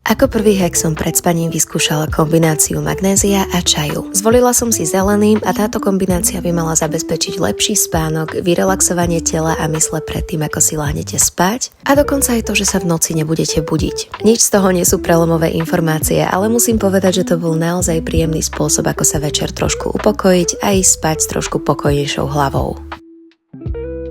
Ako prvý hack som pred spaním vyskúšala kombináciu magnézia a čaju. Zvolila som si zelený a táto kombinácia by mala zabezpečiť lepší spánok, vyrelaxovanie tela a mysle predtým, ako si láhnete spať a dokonca aj to, že sa v noci nebudete budiť. Nič z toho nie sú prelomové informácie, ale musím povedať, že to bol naozaj príjemný spôsob, ako sa večer trošku upokojiť a ísť spať s trošku pokojnejšou hlavou.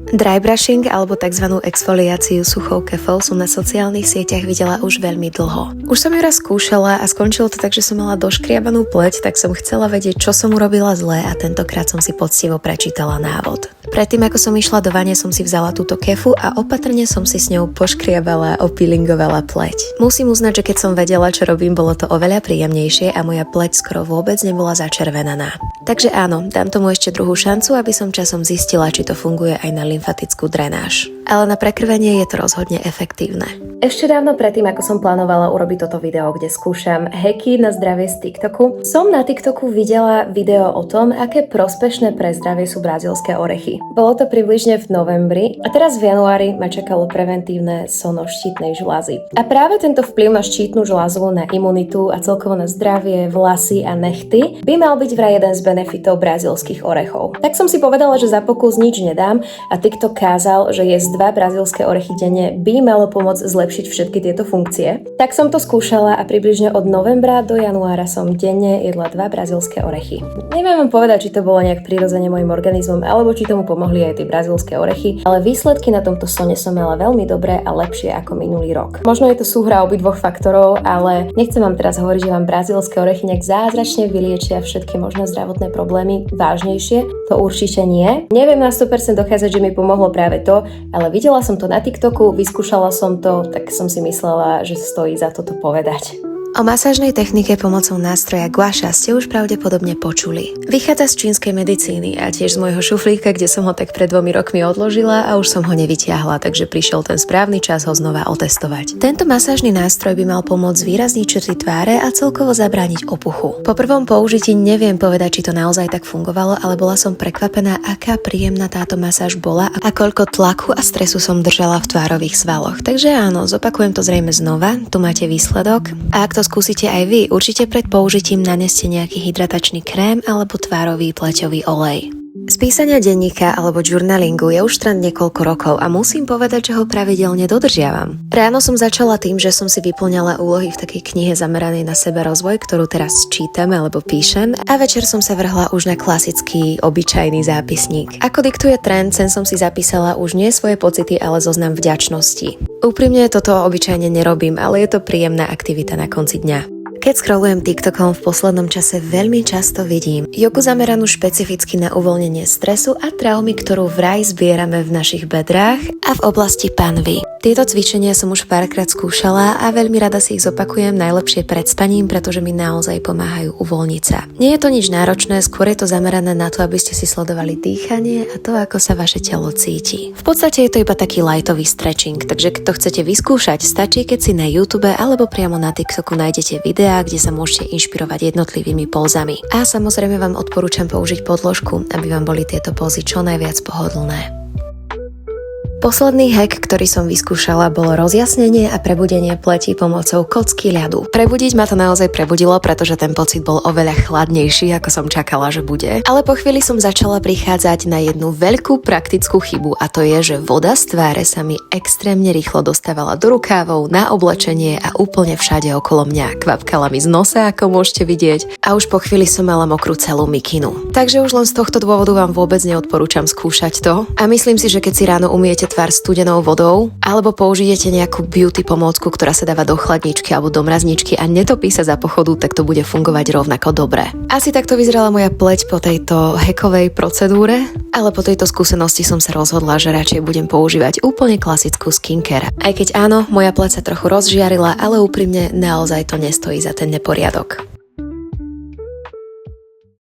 Dry brushing alebo tzv. Exfoliáciu suchou kefou som na sociálnych sieťach videla už veľmi dlho. Už som ju raz skúšala a skončilo to tak, že som mala doškriabanú pleť, tak som chcela vedieť, čo som urobila zle a tentokrát som si poctivo prečítala návod. Predtým, ako som išla do vane, som si vzala túto kefu a opatrne som si s ňou poškriabala, opeelingovala pleť. Musím uznať, že keď som vedela, čo robím, bolo to oveľa príjemnejšie a moja pleť skoro vôbec nebola začervenaná. Takže áno, dám tomu ešte druhú šancu, aby som časom zistila, či to funguje aj na lymfatickú drenáž. Ale na prekrvenie je to rozhodne efektívne. Ešte dávno predtým, ako som plánovala urobiť toto video, kde skúšam hacky na zdravie z TikToku, som na TikToku videla video o tom, aké prospešné pre zdravie sú brazílske orechy. Bolo to približne v novembri a teraz v januári ma čakalo preventívne sono štítnej žľazy. A práve tento vplyv na štítnu žľazu, na imunitu a celkovo na zdravie, vlasy a nechty by mal byť vraj jeden z benefitov brazílskych orechov. Tak som si povedala, že za pokus nič nedám a TikTok kázal, že jesť 2 brazílske orechy denne by malo pomôcť zlepšiť všetky tieto funkcie. Tak som to skúšala a približne od novembra do januára som denne jedla 2 brazílske orechy. Neviem vám povedať, či to bolo nejak prirodzene mojim organizmom, alebo či tomu pomohli aj tie brazílske orechy, ale výsledky na tomto sone som mala veľmi dobré a lepšie ako minulý rok. Možno je to súhra obidvoch faktorov, ale nechcem vám teraz hovoriť, že vám brazílske orechy nejak zázračne vyliečia všetky možné zdravotné problémy vážnejšie. To určite nie. Neviem na 100% dokázať, že mi pomohlo práve to, ale videla som to na TikToku, vyskúšala som to, tak som si myslela, že stojí za to povedať. O masážnej technike pomocou nástroja gua sha ste už pravdepodobne počuli. Vychádza z čínskej medicíny a tiež z môjho šuflíka, kde som ho tak pred 2 rokmi odložila a už som ho nevytiahla, takže prišiel ten správny čas ho znova otestovať. Tento masážny nástroj by mal pomôcť zvýrazniť črty tváre a celkovo zabrániť opuchu. Po prvom použití neviem povedať, či to naozaj tak fungovalo, ale bola som prekvapená, aká príjemná táto masáž bola a koľko tlaku a stresu som držala v tvárových svaloch. Takže áno, zopakujem to zrejme znova, tu máte výsledok. A ak to skúsite aj vy, určite pred použitím naneste nejaký hydratačný krém alebo tvárový pleťový olej. Z písania denníka alebo journalingu je už trend niekoľko rokov a musím povedať, že ho pravidelne dodržiavam. Ráno som začala tým, že som si vyplňala úlohy v takej knihe zameranej na sebarozvoj, ktorú teraz čítam alebo píšem, a večer som sa vrhla už na klasický, obyčajný zápisník. Ako diktuje trend, sem som si zapísala už nie svoje pocity, ale zoznam vďačnosti. Úprimne toto obyčajne nerobím, ale je to príjemná aktivita na konci dňa. Keď scrollujem TikTokom, v poslednom čase veľmi často vidím jogu zameranú špecificky na uvoľnenie stresu a traumy, ktorú vraj zbierame v našich bedrách a v oblasti panvy. Tieto cvičenia som už párkrát skúšala a veľmi rada si ich zopakujem, najlepšie pred spaním, pretože mi naozaj pomáhajú uvoľniť sa. Nie je to nič náročné, skôr je to zamerané na to, aby ste si sledovali dýchanie a to, ako sa vaše telo cíti. V podstate je to iba taký lightový stretching, takže keď to chcete vyskúšať, stačí, keď si na YouTube alebo priamo na TikToku nájdete videá, kde sa môžete inšpirovať jednotlivými pózami. A samozrejme vám odporúčam použiť podložku, aby vám boli tieto pózy čo najviac pohodlné. Posledný hack, ktorý som vyskúšala, bolo rozjasnenie a prebudenie pleti pomocou kocky ľadu. Prebudiť ma to naozaj prebudilo, pretože ten pocit bol oveľa chladnejší, ako som čakala, že bude. Ale po chvíli som začala prichádzať na jednu veľkú praktickú chybu a to je, že voda z tváre sa mi extrémne rýchlo dostávala do rukávov, na oblečenie a úplne všade okolo mňa. Kvapkala mi z nosa, ako môžete vidieť, a už po chvíli som mala mokrú celú mikinu. Takže už len z tohto dôvodu vám vôbec neodporúčam skúšať to a myslím si, že keď si ráno umiete tvár studenou vodou, alebo použijete nejakú beauty pomôcku, ktorá sa dáva do chladničky alebo do mrazničky a netopí sa za pochodu, tak to bude fungovať rovnako dobre. Asi takto vyzerala moja pleť po tejto hackovej procedúre, ale po tejto skúsenosti som sa rozhodla, že radšej budem používať úplne klasickú skincare. Aj keď áno, moja pleť sa trochu rozžiarila, ale úprimne naozaj to nestojí za ten neporiadok.